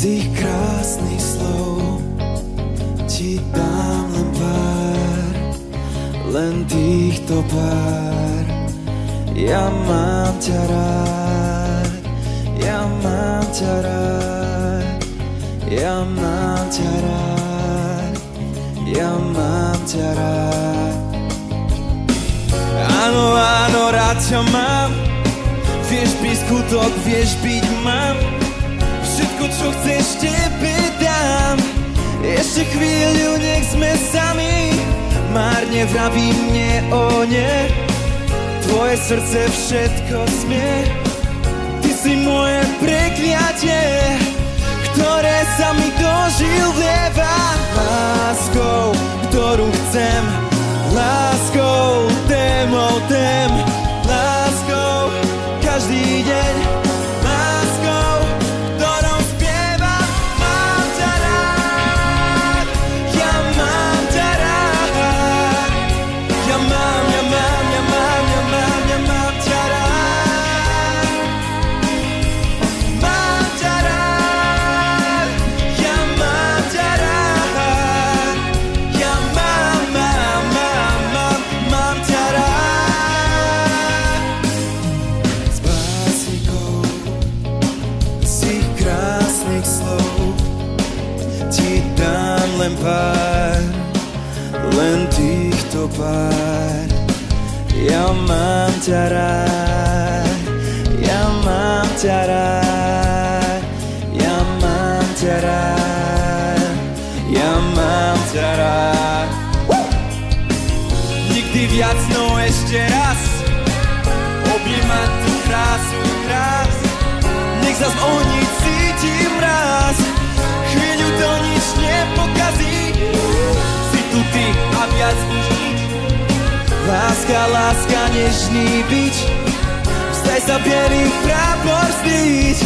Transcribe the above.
ich krásnych slov ti dám len pár, len týchto pár. Ja mám ťa rád, ja mám ťa rád, ja mám ťa rád, ja mám ťa rád. Áno, áno, rád ťa mám, vieš byť skutok, vieš byť mám. Všetko, čo chceš, tebe dám. Ešte chvíľu, nech sme sami. Márne vravím nie o ne. Tvoje srdce všetko smie. Ty si moje prekliatie, ktoré sa mi dožil vlieva. Láskou, ktorú chcem, láskou, témou tém. Láskou, každý deň. Len pár, len týchto pár. Ja mám ťa rád, ja mám ťa rád, ja mám ťa rád, ja mám ťa rád. Nikdy viac, no ešte raz, objímať tú krásu krás. Nech zas o nic cítim raz, chvíľu to nič nepokazí. Si tu ty a viac nič nič. Láska, láska, nežný bič, vstaj sa bielý prápor zdviť.